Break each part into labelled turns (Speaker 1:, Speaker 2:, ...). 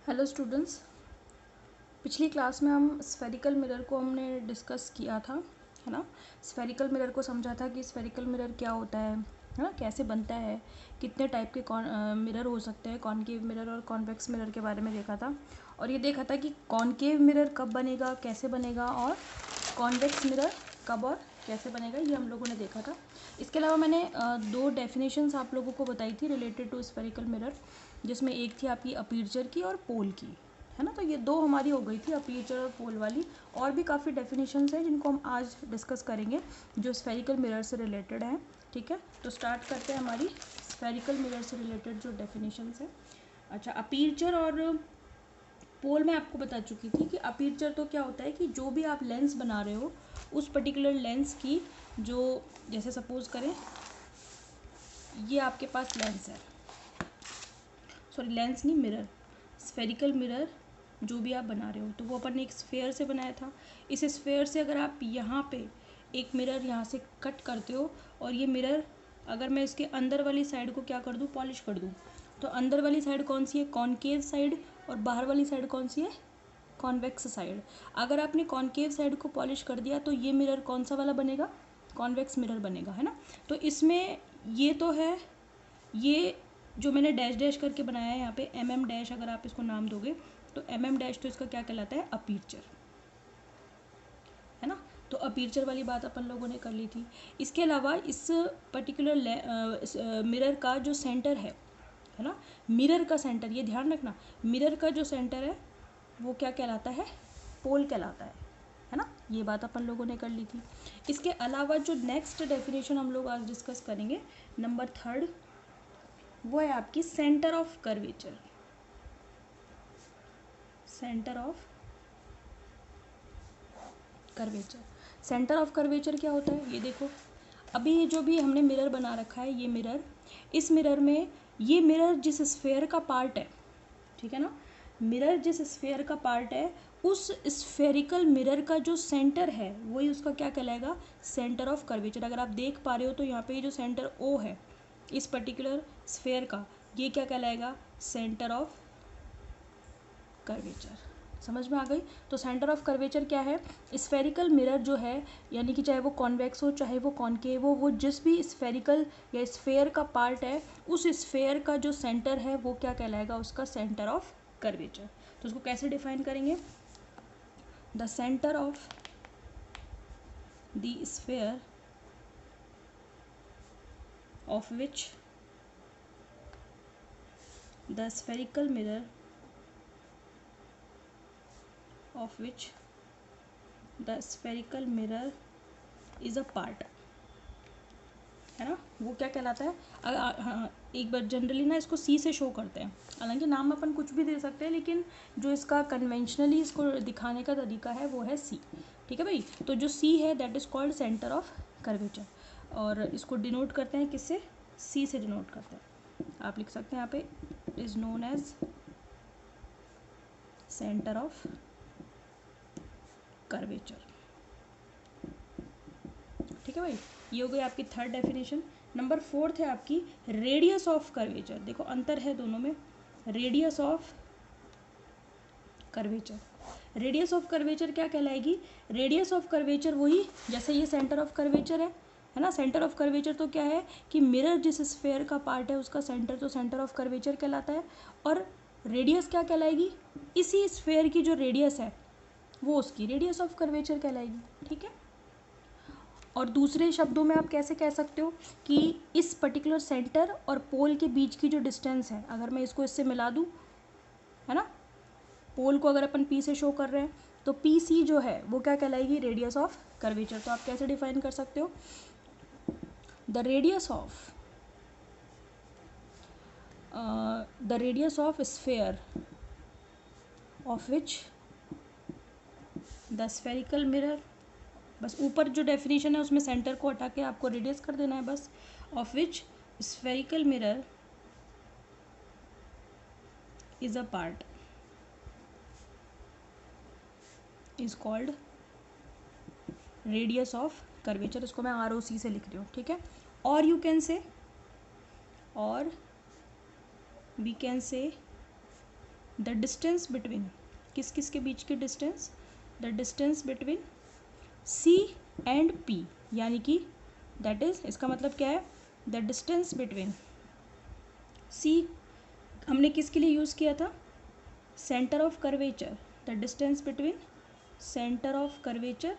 Speaker 1: Hello students. पिछली class में हम स्फेरिकल मिरर को हमने डिस्कस किया था, है ना। स्फेरिकल मिरर को समझा था कि स्फेरिकल मिरर क्या होता है ना, कैसे बनता है, कितने टाइप के मिरर हो सकते हैं, कॉनकेव मिरर और कॉन्वेक्स मिरर के बारे में देखा था। और ये देखा था कि कॉनकेव मिरर कब बनेगा, कैसे बनेगा, और कॉन्वेक्स मिरर कब और कैसे बनेगा, ये हम लोगों ने देखा था। इसके अलावा मैंने दो डेफिनेशंस आप लोगों को बताई थी रिलेटेड टू स्फेरिकल मिरर, जिसमें एक थी आपकी अपर्चर की और पोल की, है ना। तो ये दो हमारी हो गई थी, अपर्चर और पोल वाली। और भी काफ़ी डेफिनेशंस हैं जिनको हम आज डिस्कस करेंगे जो स्फेरिकल मिरर से रिलेटेड हैं। ठीक है, तो स्टार्ट करते हैं हमारी स्फेरिकल मिरर से रिलेटेड जो डेफिनेशंस हैं। अच्छा, अपर्चर और पोल मैं आपको बता चुकी थी कि अपर्चर तो क्या होता है कि जो भी आप लेंस बना रहे हो उस पर्टिकुलर लेंस की जो, जैसे सपोज करें ये आपके पास लेंस है, सॉरी लेंस नहीं, मिरर, स्फेरिकल मिरर जो भी आप बना रहे हो तो वो अपन ने एक स्फेयर से बनाया था। इस स्फेयर से अगर आप यहाँ पे एक मिरर यहाँ से कट करते हो और ये मिरर अगर मैं इसके अंदर वाली साइड को क्या कर दूँ, पॉलिश कर दूँ, तो अंदर वाली साइड कौन सी है, कॉनकेव साइड, और बाहर वाली साइड कौन सी है, कॉन्वेक्स साइड। अगर आपने कॉनकेव साइड को पॉलिश कर दिया तो ये मिरर कौन सा वाला बनेगा, कॉन्वेक्स मिरर बनेगा, है ना। तो इसमें ये तो है, ये जो मैंने डैश डैश करके बनाया है यहाँ पे डैश, अगर आप इसको नाम दोगे तो डैश, तो इसका क्या कहलाता है, अपर्चर, है ना। तो अपर्चर वाली बात अपन लोगों ने कर ली थी। इसके अलावा इस पर्टिकुलर मिरर का जो सेंटर है ना, मिरर का सेंटर, ये ध्यान रखना, मिरर का जो सेंटर है वो क्या कहलाता है, पोल कहलाता है ना। ये बात अपन लोगों ने कर ली थी। इसके अलावा जो नेक्स्ट डेफिनेशन हम लोग आज डिस्कस करेंगे, नंबर 3, वो है आपकी centre of curvature. Centre of curvature, centre of curvature क्या होता है, ये देखो। अभी जो भी हमने मिरर बना रखा है, ये मिरर, इस मिरर में ये मिरर जिस स्फेयर का पार्ट है, ठीक है ना, मिरर जिस स्फेयर का पार्ट है उस स्फेरिकल मिरर का जो सेंटर है वही उसका क्या कहलाएगा, सेंटर ऑफ कर्वेचर। अगर आप देख पा रहे हो तो यहाँ पे ये जो सेंटर ओ है इस पर्टिकुलर स्फेयर का, ये क्या कहलाएगा, सेंटर ऑफ कर्वेचर। समझ में आ गई। तो सेंटर ऑफ कर्वेचर क्या है, स्फेरिकल मिरर जो है, यानी कि चाहे वो कॉन्वेक्स हो चाहे वो कॉनकेव हो, वो जिस भी स्फेरिकल या स्फेयर का पार्ट है उस स्फेयर का जो सेंटर है वो क्या कहलाएगा, उसका सेंटर ऑफ कर्वेचर। तो उसको कैसे डिफाइन करेंगे, the centre of the sphere of which the spherical mirror of which the spherical mirror is a part, है ना, वो क्या कहलाता है। हाँ, एक बार जनरली ना इसको सी से शो करते हैं, हालांकि नाम अपन कुछ भी दे सकते हैं लेकिन जो इसका कन्वेंशनली इसको दिखाने का तरीका है वो है सी। ठीक है भाई, तो जो सी है that is called centre of curvature, और इसको डिनोट करते हैं किससे, सी से डिनोट करते हैं। आप लिख सकते हैं यहाँ पे, is known as centre of curvature. ठीक है भाई, ये हो गई आपकी 3rd डेफिनेशन। नंबर 4 है आपकी रेडियस ऑफ कर्वेचर। देखो अंतर है दोनों में, radius of curvature, radius of curvature क्या कहलाएगी, रेडियस ऑफ कर्वेचर वही जैसे ये सेंटर ऑफ कर्वेचर है ना। सेंटर ऑफ कर्वेचर तो क्या है कि मिरर जिस स्फेयर का पार्ट है उसका सेंटर तो सेंटर ऑफ कर्वेचर कहलाता है, और रेडियस क्या कहलाएगी, इसी स्फेयर की जो रेडियस है वो उसकी रेडियस ऑफ कर्वेचर कहलाएगी। ठीक है, और दूसरे शब्दों में आप कैसे कह सकते हो कि इस पर्टिकुलर सेंटर और पोल के बीच की जो डिस्टेंस है, अगर मैं इसको इससे मिला दूँ, है ना, पोल को अगर अपन पी से शो कर रहे हैं तो पी सी जो है वो क्या कहलाएगी, रेडियस ऑफ कर्वेचर। तो आप कैसे डिफाइन कर सकते हो, the radius of sphere of which the spherical mirror, बस ऊपर जो डेफिनेशन है उसमें सेंटर को हटा के आपको रेडियस कर देना है बस, of which spherical mirror is a part is called radius of curvature. इसको मैं ROC से लिख रही हूँ, ठीक है। और यू कैन से, और we can say the distance between, किस किस के बीच की distance, the distance between C and P, यानी कि दैट इज, इसका मतलब क्या है, द डिस्टेंस बिटवीन सी हमने किसके लिए यूज़ किया था, centre of curvature, the distance between centre of curvature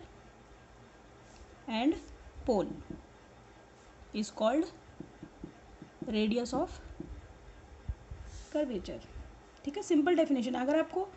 Speaker 1: and pole is called radius of curvature. ठीक है, सिंपल डेफिनेशन। अगर आपको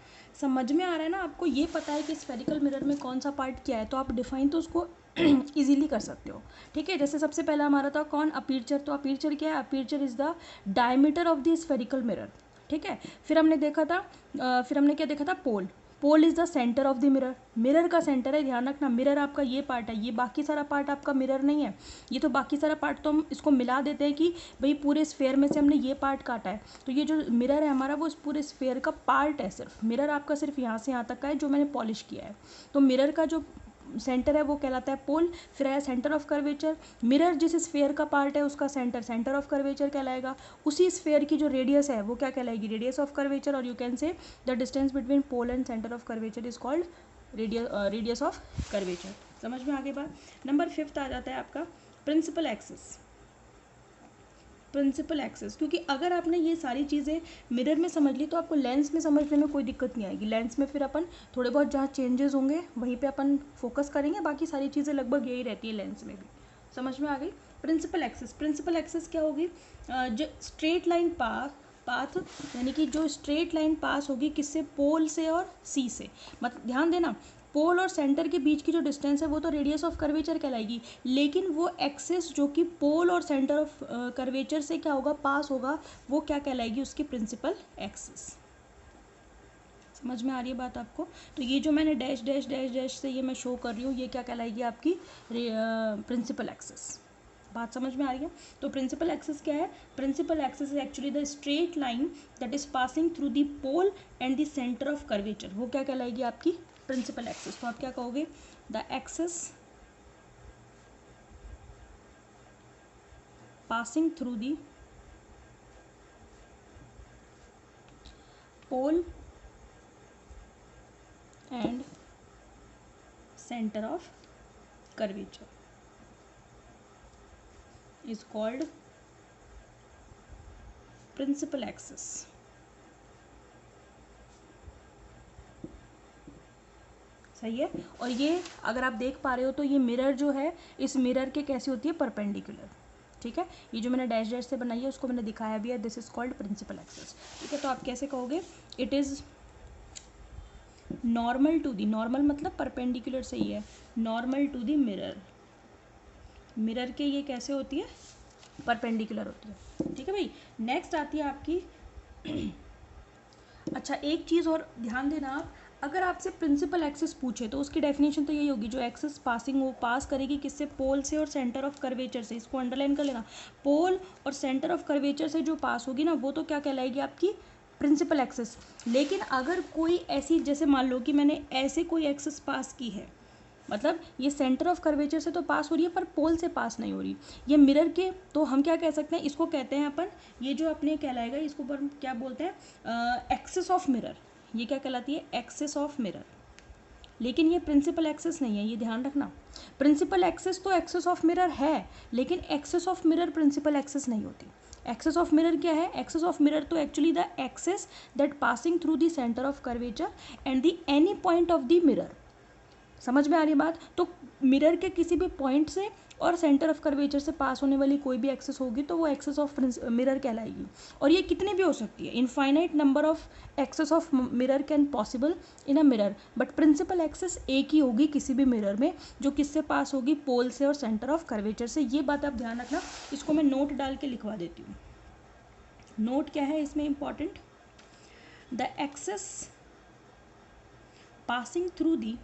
Speaker 1: समझ में आ रहा है ना, आपको ये पता है कि स्फेरिकल मिरर में कौन सा पार्ट क्या है, तो आप डिफाइन तो उसको इजीली कर सकते हो। ठीक है, जैसे सबसे पहला हमारा था कौन, अपर्चर। तो अपर्चर क्या है, aperture is the diameter of the spherical mirror. ठीक है, फिर हमने देखा था फिर हमने क्या देखा था, pole. Pole is the centre of the mirror, mirror का सेंटर है, ध्यान रखना। मिरर आपका ये पार्ट है, ये बाकी सारा पार्ट आपका मिरर नहीं है। ये तो बाकी सारा पार्ट तो हम इसको मिला देते हैं कि भाई पूरे स्फेयर में से हमने ये पार्ट काटा है, तो ये जो मिरर है हमारा वो इस पूरे स्फेयर का पार्ट है। सिर्फ मिरर आपका सिर्फ यहाँ से यहाँ तक का है जो मैंने पॉलिश किया है। तो मिरर का जो सेंटर है वो कहलाता है पोल। फिर है सेंटर ऑफ कर्वेचर, मिरर जिस स्फेयर का पार्ट है उसका सेंटर सेंटर ऑफ कर्वेचर कहलाएगा। उसी स्फेयर की जो रेडियस है वो क्या कहलाएगी, रेडियस ऑफ कर्वेचर। और you can say the distance between pole and centre of curvature is called radius of curvature. समझ में आगे बात। नंबर 5 आ जाता है आपका प्रिंसिपल एक्सिस। प्रिंसिपल एक्सिस, क्योंकि अगर आपने ये सारी चीज़ें मिरर में समझ ली तो आपको लेंस में समझने में कोई दिक्कत नहीं आएगी। लेंस में फिर अपन थोड़े बहुत जहाँ चेंजेस होंगे वहीं पे अपन फोकस करेंगे, बाकी सारी चीज़ें लगभग यही रहती है लेंस में भी। समझ में आ गई। प्रिंसिपल एक्सिस, प्रिंसिपल एक्सिस क्या होगी, जो स्ट्रेट लाइन पाथ, यानी कि जो स्ट्रेट लाइन पास होगी किससे, पोल से और सी से। मतलब ध्यान देना, पोल और सेंटर के बीच की जो डिस्टेंस है वो तो रेडियस ऑफ कर्वेचर कहलाएगी, लेकिन वो एक्सिस जो कि पोल और सेंटर ऑफ कर्वेचर से क्या होगा, पास होगा, वो क्या कहलाएगी, उसकी प्रिंसिपल एक्सिस। समझ में आ रही है बात आपको। तो ये जो मैंने डैश डैश डैश डैश से ये मैं शो कर रही हूँ, ये क्या कहलाएगी आपकी प्रिंसिपल एक्सिस। बात समझ में आ रही है। तो प्रिंसिपल एक्सिस क्या है, principal axis is actually the straight line that is passing through the pole and the centre of curvature, वो क्या कहलाएगी आपकी प्रिंसिपल एक्सिस। तो आप क्या कहोगे, the axis passing through the pole and centre of curvature is called principal axis। सही है। और ये अगर आप देख पा रहे हो तो ये मिरर जो है, इस मिरर के कैसी होती है, परपेंडिकुलर। ठीक है, ये जो मैंने डैश डैश से बनाई है उसको मैंने दिखाया भी है, this is called principal axis. ठीक है, तो आप कैसे कहोगे, it is normal to the, normal मतलब परपेंडिकुलर से ही है, normal to the mirror, mirror के ये कैसे होती है, परपेंडिकुलर होती है। ठीक है भाई। नेक्स्ट आती है आपकी अच्छा एक चीज़ और ध्यान देना आप, अगर आपसे प्रिंसिपल एक्सिस पूछे तो उसकी डेफिनेशन तो यही होगी, जो एक्सिस पासिंग वो पास करेगी किससे, पोल से और सेंटर ऑफ कर्वेचर से। इसको अंडरलाइन कर लेना, पोल और सेंटर ऑफ कर्वेचर से जो पास होगी ना वो तो क्या कहलाएगी आपकी प्रिंसिपल एक्सिस। लेकिन अगर कोई ऐसी, जैसे मान लो कि मैंने ऐसे कोई एक्सिस पास की है, मतलब ये सेंटर ऑफ कर्वेचर से तो पास हो रही है पर पोल से पास नहीं हो रही, ये मिरर के, तो हम क्या कह सकते हैं, इसको कहते हैं अपन, ये जो अपने कहलाएगा इसको पर क्या बोलते हैं, एक्सिस ऑफ मिरर। ये क्या कहलाती है, एक्सिस ऑफ मिरर। लेकिन ये प्रिंसिपल एक्सिस नहीं है, ये ध्यान रखना। प्रिंसिपल एक्सिस तो एक्सिस ऑफ मिरर है, लेकिन axis of mirror principal axis नहीं होती। एक्सिस ऑफ मिरर क्या है, एक्सिस ऑफ मिरर तो actually the axis that passing through the centre of curvature and the any point of the mirror. समझ में आ रही है बात। तो मिरर के किसी भी पॉइंट से और सेंटर ऑफ कर्वेचर से पास होने वाली कोई भी एक्सिस होगी तो वो एक्सिस ऑफ मिरर कहलाएगी। और ये कितनी भी हो सकती है, infinite number of axis of mirror can possible in a mirror, but principal axis एक ही होगी किसी भी मिरर में, जो किससे पास होगी, पोल से और सेंटर ऑफ कर्वेचर से। ये बात आप ध्यान रखना, इसको मैं नोट डाल के लिखवा देती हूँ। नोट क्या है इसमें important, the axis passing through the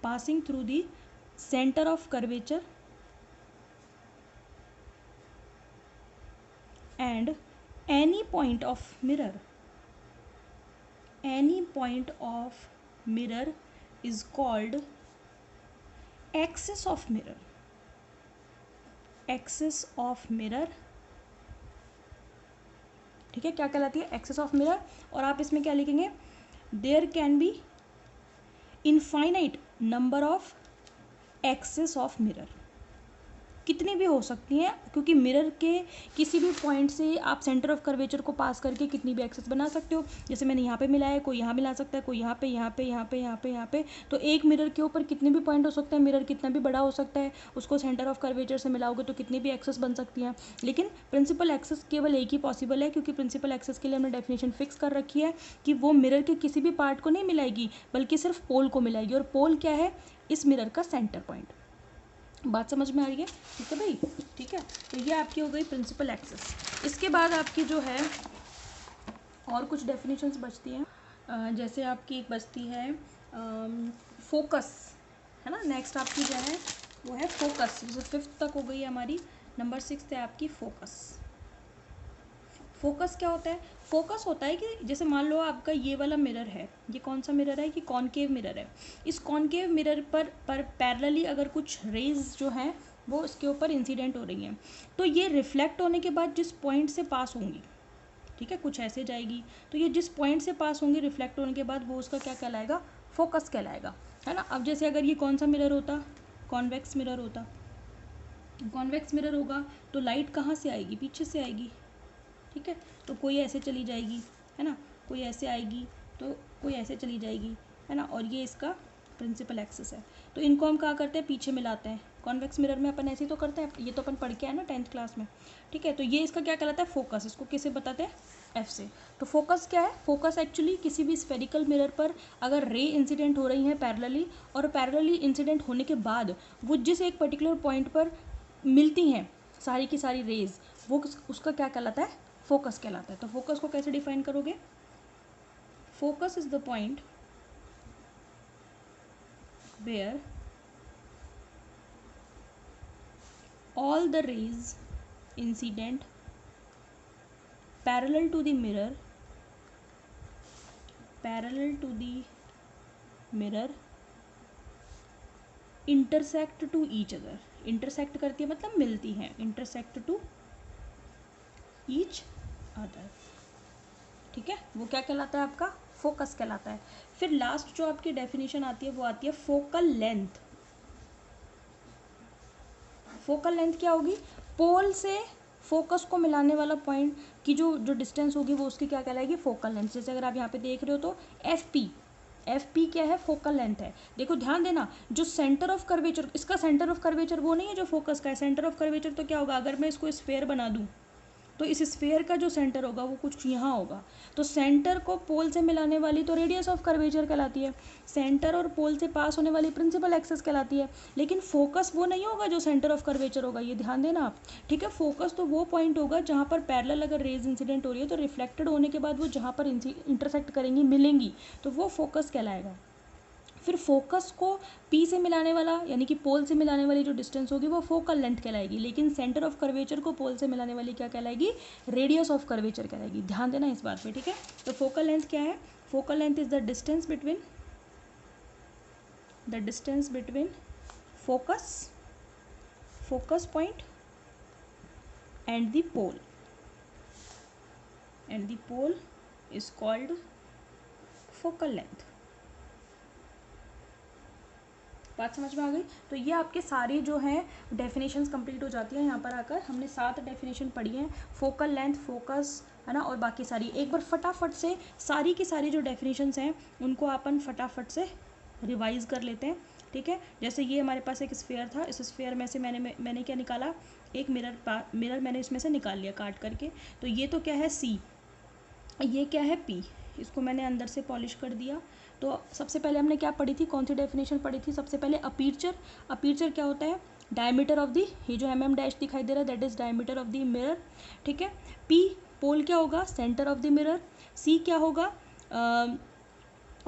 Speaker 1: passing through the center of curvature and any point of mirror, any point of mirror is called axis of mirror, axis of mirror ठीक है, क्या कहलाती है, एक्सेस ऑफ मिरर। और आप इसमें क्या लिखेंगे, there can be infinite number of axes of mirror, कितनी भी हो सकती हैं, क्योंकि मिरर के किसी भी पॉइंट से आप सेंटर ऑफ कर्वेचर को पास करके कितनी भी एक्सेस बना सकते हो। जैसे मैंने यहाँ पे मिलाया है, कोई यहाँ मिला सकता है, कोई यहाँ पे, यहाँ पे, यहाँ पे, यहाँ पे, यहाँ पे। तो एक मिरर के ऊपर कितने भी पॉइंट हो सकते हैं, मिरर कितना भी बड़ा हो सकता है, उसको सेंटर ऑफ कर्वेचर से मिलाओगे तो कितनी भी एक्सेस बन सकती हैं। लेकिन प्रिंसिपल एक्सेस केवल एक ही पॉसिबल है, क्योंकि प्रिंसिपल एक्सेस के लिए हमने डेफिनेशन फिक्स कर रखी है कि वो मिरर के किसी भी पार्ट को नहीं मिलाएगी, बल्कि सिर्फ पोल को मिलाएगी। और पोल क्या है, इस मिरर का सेंटर पॉइंट। बात समझ में आ रही है, ठीक है भाई, ठीक है। तो ये आपकी हो गई प्रिंसिपल एक्सेस। इसके बाद आपकी जो है और कुछ डेफिनेशंस बचती हैं, जैसे आपकी एक बचती है फोकस, है ना। नेक्स्ट आपकी जो है वो है फोकस, जैसे 5th तक हो गई है हमारी। नंबर 6 है आपकी फोकस। फोकस क्या होता है, फोकस होता है कि जैसे मान लो आपका ये वाला मिरर है, ये कौन सा मिरर है, कि कॉनकेव मिरर है। इस कॉनकेव मिरर पर पैरेलली अगर कुछ रेज जो हैं वो इसके ऊपर इंसिडेंट हो रही हैं, तो ये रिफ्लेक्ट होने के बाद जिस पॉइंट से पास होंगी, ठीक है, कुछ ऐसे जाएगी, तो ये जिस पॉइंट से पास होंगी रिफ्लेक्ट होने के बाद, वो उसका क्या कहलाएगा, फोकस कहलाएगा, है ना। अब जैसे अगर ये कौन सा मिरर होता, कॉन्वेक्स मिरर होता, कॉन्वेक्स मिरर होगा तो लाइट कहाँ से आएगी, पीछे से आएगी, ठीक है। तो कोई ऐसे चली जाएगी, है ना, कोई ऐसे आएगी, तो कोई ऐसे चली जाएगी, है ना। और ये इसका प्रिंसिपल एक्सेस है। तो इनको हम क्या करते हैं, पीछे मिलाते हैं। कॉन्वेक्स मिरर में अपन ऐसे ही तो करते हैं, ये तो अपन पढ़ के आए ना 10th क्लास में, ठीक है। तो ये इसका क्या कहलाता है, फोकस। इसको किसे बताते हैं, एफ से। तो फोकस क्या है, फोकस एक्चुअली किसी भी स्फेरिकल मिरर पर अगर रे इंसिडेंट हो रही हैं पैरेलली, और पैरेलली इंसिडेंट होने के बाद वो जिस एक पर्टिकुलर पॉइंट पर मिलती हैं सारी की सारी रेज, वो उसका क्या कहलाता है, फोकस कहलाता है। तो फोकस को कैसे डिफाइन करोगे, focus is the point where all the rays incident parallel to the mirror intersect to each other। intersect करती है मतलब मिलती हैं, intersect to each other, ठीक है। वो क्या कहलाता है आपका, फोकस कहलाता है। फिर लास्ट जो आपकी डेफिनेशन आती है वो आती है फोकल लेंथ। फोकल लेंथ क्या होगी, पोल से फोकस को मिलाने वाला पॉइंट की जो डिस्टेंस होगी वो उसकी क्या कहलाएगी, फोकल लेंथ। जैसे अगर आप यहाँ पे देख रहे हो तो एफ पी क्या है, फोकल लेंथ है। देखो ध्यान देना, जो सेंटर ऑफ कर्वेचर, इसका सेंटर ऑफ कर्वेचर वो नहीं है जो फोकस का है। सेंटर ऑफ कर्वेचर तो क्या होगा, अगर मैं इसको स्फेयर बना दूँ तो इस स्फेयर का जो सेंटर होगा वो कुछ यहाँ होगा। तो सेंटर को पोल से मिलाने वाली तो रेडियस ऑफ कर्वेचर कहलाती है, सेंटर और पोल से पास होने वाली प्रिंसिपल एक्सेस कहलाती है। लेकिन फोकस वो नहीं होगा जो सेंटर ऑफ कर्वेचर होगा, ये ध्यान देना आप, ठीक है। फोकस तो वो पॉइंट होगा जहाँ पर पैरेलल अगर रेज इंसिडेंट हो रही है तो रिफ्लेक्टेड होने के बाद वो जहाँ पर इंटरसेक्ट करेंगी, मिलेंगी, तो वो फोकस कहलाएगा। फिर फोकस को पी से मिलाने वाला यानी कि पोल से मिलाने वाली जो डिस्टेंस होगी वो फोकल लेंथ कहलाएगी। लेकिन सेंटर ऑफ कर्वेचर को पोल से मिलाने वाली क्या कहलाएगी, रेडियस ऑफ कर्वेचर कहलाएगी। ध्यान देना इस बात पे, ठीक है। तो फोकल लेंथ क्या है, focal length is the distance between focus point and the pole is called focal length. बात समझ में आ गई। तो ये आपके सारी जो हैं डेफिनेशंस कंप्लीट हो जाती हैं। यहाँ पर आकर हमने 7 डेफिनेशन पढ़ी हैं, फोकल लेंथ, फोकस, है ना, और बाकी सारी। एक बार फटाफट से सारी की सारी जो डेफिनेशंस हैं उनको अपन फटाफट से रिवाइज कर लेते हैं, ठीक है। जैसे ये हमारे पास एक स्फेयर था, इस स्फेयर में से मैंने क्या निकाला, एक मिरर मैंने इसमें से निकाल लिया काट करके। तो ये तो क्या है सी, ये क्या है पी, इसको मैंने अंदर से पॉलिश कर दिया। तो सबसे पहले हमने क्या पढ़ी थी, कौन सी डेफिनेशन पढ़ी थी, सबसे पहले अपीर्चर। अपीर्चर क्या होता है, डायमीटर ऑफ दी, ये जो mm डैश दिखाई दे रहा है that is diameter of the mirror, ठीक है। पी पोल क्या होगा, सेंटर ऑफ द मिरर। सी क्या होगा,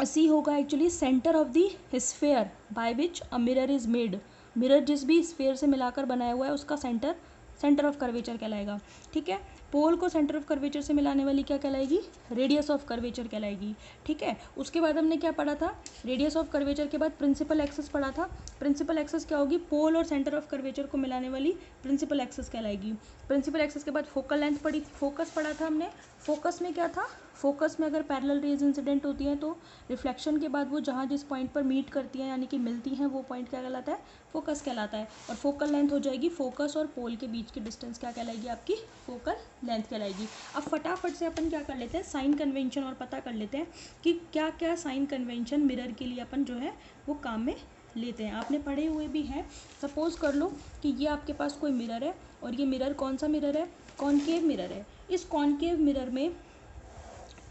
Speaker 1: सी होगा actually centre of the sphere by which a mirror is made. Mirror जिस भी स्फेयर से मिलाकर बनाया हुआ है उसका सेंटर सेंटर ऑफ कर्वेचर कहलाएगा। ठीक है, पोल को सेंटर ऑफ कर्वेचर से मिलाने वाली क्या कहलाएगी? रेडियस ऑफ कर्वेचर कहलाएगी। ठीक है, उसके बाद हमने क्या पढ़ा था? रेडियस ऑफ कर्वेचर के बाद प्रिंसिपल एक्सिस पढ़ा था। प्रिंसिपल एक्सिस क्या होगी? पोल और सेंटर ऑफ कर्वेचर को मिलाने वाली प्रिंसिपल एक्सिस कहलाएगी। प्रिंसिपल एक्सिस के बाद फोकल लेंथ पढ़ी, फोकस पढ़ा था हमने। फोकस में क्या था? फोकस में अगर पैरेलल रेज इंसिडेंट होती हैं तो रिफ्लेक्शन के बाद वो जहाँ जिस पॉइंट पर मीट करती हैं यानी कि मिलती हैं, वो पॉइंट क्या कहलाता है? फोकस कहलाता है। और फोकल लेंथ हो जाएगी, फोकस और पोल के बीच की डिस्टेंस क्या कहलाएगी? आपकी फोकल लेंथ कहलाएगी। अब फटाफट से अपन क्या कर लेते हैं? साइन कन्वेंशन और पता कर लेते हैं कि क्या क्या साइन कन्वेंशन मिरर के लिए अपन जो है वो काम में लेते हैं। आपने पढ़े हुए भी हैं। सपोज कर लो कि ये आपके पास कोई मिरर है और ये मिरर कौन सा मिरर है? कॉनकेव मिरर है। इस कॉनकेव मिरर में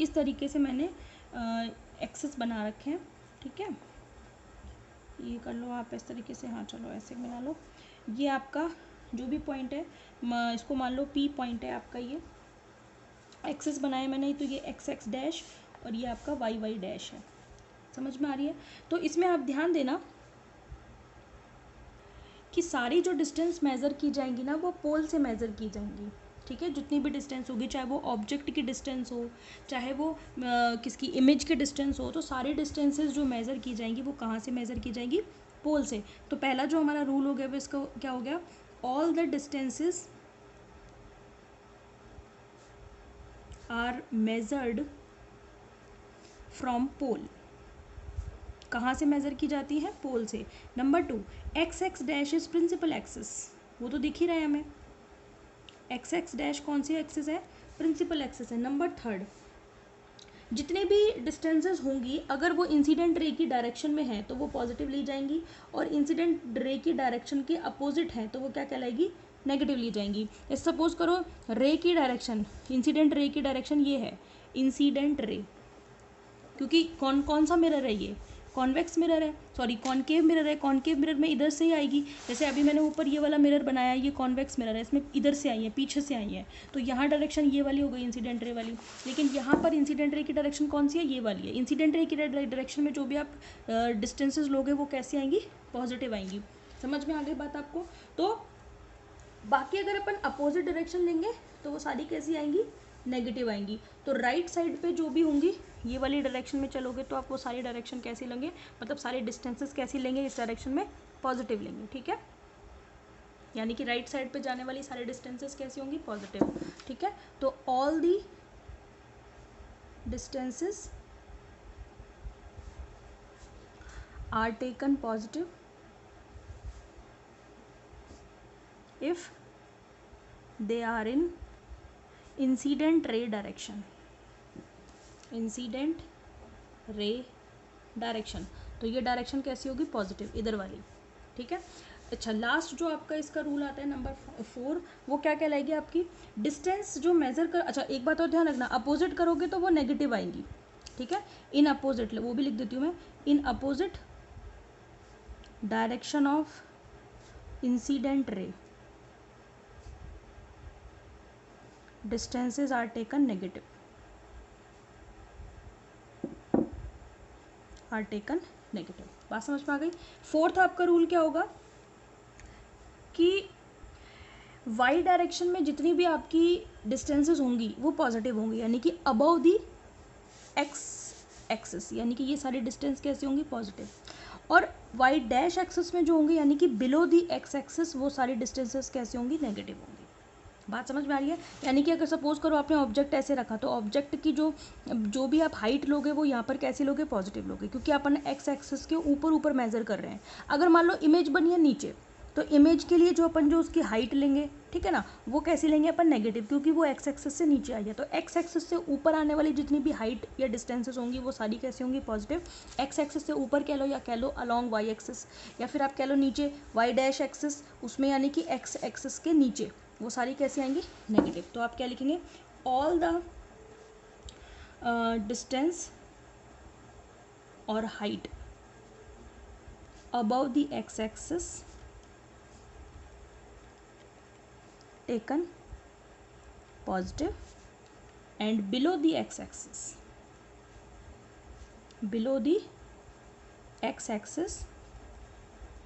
Speaker 1: इस तरीके से मैंने एक्सेस बना रखे हैं। ठीक है, ये कर लो आप इस तरीके से, हाँ चलो ऐसे बना लो। ये आपका जो भी पॉइंट है, इसको मान लो P पॉइंट है आपका, ये एक्सेस बनाया मैंने, तो ये एक्स एक्स डैश और ये आपका वाई वाई डैश है। समझ में आ रही है? तो इसमें आप ध्यान देना कि सारी जो डिस्टेंस मेज़र की जाएंगी ना वो पोल से मेज़र की जाएंगी। ठीक है, जितनी भी डिस्टेंस होगी, चाहे वो ऑब्जेक्ट की डिस्टेंस हो, चाहे वो किसकी इमेज की डिस्टेंस हो, तो सारी डिस्टेंसेस जो मेज़र की जाएंगी वो कहाँ से मेज़र की जाएंगी? पोल से। तो पहला जो हमारा रूल हो गया वो इसका क्या हो गया? All the distances are measured from pole. कहाँ से मेज़र की जाती है? पोल से। Number 2, X X dash is principal axis, वो तो दिख ही रहा है हमें। एक्स एक्स डैश कौन सी एक्सिस है? प्रिंसिपल एक्सिस है। नंबर 3, जितने भी डिस्टेंसेस होंगी अगर वो इंसिडेंट रे की डायरेक्शन में है तो वो पॉजिटिव ली जाएंगी, और इंसिडेंट रे की डायरेक्शन के अपोजिट है तो वो क्या कहलाएगी? नेगेटिव ली जाएंगी। सपोज करो रे की डायरेक्शन, इंसिडेंट रे की डायरेक्शन ये है, इंसिडेंट रे, क्योंकि कौन कौन सा मिरर है? ये कॉन्वेक्स मिरर है, सॉरी कॉनकेव मिरर है। कॉनकेव मिरर में इधर से ही आएगी। जैसे अभी मैंने ऊपर ये वाला मिरर बनाया, ये कॉन्वेक्स मिरर है, इसमें इधर से आई है, पीछे से आई है, तो यहाँ डायरेक्शन ये वाली हो गई इंसिडेंट रे वाली। लेकिन यहाँ पर इंसिडेंट रे की डायरेक्शन कौन सी है? ये वाली है। इंसिडेंट रे की डायरेक्शन में जो भी आप डिस्टेंसेज लोगे वो कैसी आएंगी? पॉजिटिव आएंगी। समझ में आ गई बात आपको? तो बाकी अगर अपन अपोजिट डायरेक्शन लेंगे तो वो सारी कैसी आएंगी? नेगेटिव आएंगी। तो राइट साइड पे जो भी होंगी, ये वाली डायरेक्शन में चलोगे तो आप वो सारी डायरेक्शन कैसी लेंगे, मतलब सारी डिस्टेंसेस कैसी लेंगे? इस डायरेक्शन में पॉजिटिव लेंगे। ठीक है, यानी कि राइट साइड पे जाने वाली सारी डिस्टेंसेस कैसी होंगी? पॉजिटिव। ठीक है, तो all the distances are taken positive if they are in incident ray direction, incident ray direction. तो ये डायरेक्शन कैसी होगी? पॉजिटिव, इधर वाली। ठीक है, अच्छा लास्ट जो आपका इसका रूल आता है नंबर 4, वो क्या कहलाएगी? आपकी डिस्टेंस जो मेजर कर, अच्छा एक बात और ध्यान रखना, अपोजिट करोगे तो वो नेगेटिव आएंगी। ठीक है, इन अपोजिट, वो भी लिख देती हूँ मैं, in opposite direction of incident ray distances are taken negative, are taken negative। बात समझ में आ गई? 4th आपका रूल क्या होगा कि y डायरेक्शन में जितनी भी आपकी डिस्टेंसेस होंगी वो पॉजिटिव होंगी, यानी कि अबव दी x एक्सिस, यानी कि ये सारी डिस्टेंस कैसी होंगी? पॉजिटिव। और y डैश एक्सिस में जो होंगी यानी कि बिलो दी x एक्सिस, वो सारी डिस्टेंसेस कैसी होंगी? नेगेटिव होंगी। बात समझ में आ रही है? यानी कि अगर सपोज करो आपने ऑब्जेक्ट ऐसे रखा तो ऑब्जेक्ट की जो भी आप हाइट लोगे वो यहाँ पर कैसे लोगे? पॉजिटिव लोगे, क्योंकि अपन एक्स एक्सिस के ऊपर ऊपर मेजर कर रहे हैं। अगर मान लो इमेज बनी है नीचे, तो इमेज के लिए जो अपन जो उसकी हाइट लेंगे, ठीक है ना, वो कैसे लेंगे अपन? नेगेटिव, क्योंकि वो एक्स एक्सिस से नीचे आई है। तो एक्स एक्सिस से ऊपर आने वाली जितनी भी हाइट या डिस्टेंसेस होंगी वो सारी कैसी होंगी? पॉजिटिव। एक्स एक्सिस से ऊपर कह लो या कह लो अलॉन्ग वाई एक्सिस, या फिर आप कह लो नीचे वाई डैश एक्सिस, उसमें यानी कि एक्स एक्सिस के नीचे, वो सारी कैसी आएंगी? नेगेटिव। तो आप क्या लिखेंगे? ऑल द डिस्टेंस और height above the x axis taken positive and below the x axis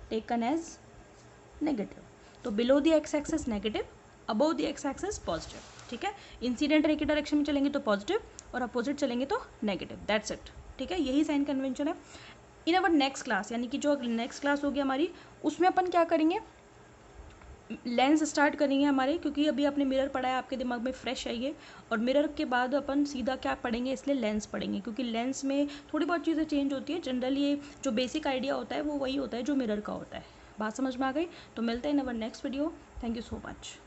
Speaker 1: taken as negative। तो below the x axis negative above the x axis positive, ठीक है। इंसिडेंट रे की direction में चलेंगे तो positive और opposite चलेंगे तो नेगेटिव, दैट्स इट, ठीक है। यही साइन कन्वेंशन है। इन अवर नेक्स्ट क्लास, यानी कि जो नेक्स्ट क्लास होगी हमारी, उसमें अपन क्या करेंगे, लेंस स्टार्ट करेंगे हमारे, क्योंकि अभी आपने मिरर पढ़ा है, आपके दिमाग में फ्रेश है ये, और मिरर के बाद अपन सीधा क्या पढ़ेंगे, इसलिए लेंस पढ़ेंगे, क्योंकि लेंस में थोड़ी बहुत चीज़ें चेंज होती है। जनरली ये जो बेसिक आइडिया होता है वो वही होता है जो मिरर का होता है। बात समझ में आ गई? तो मिलते हैं in our next video. Thank you so much.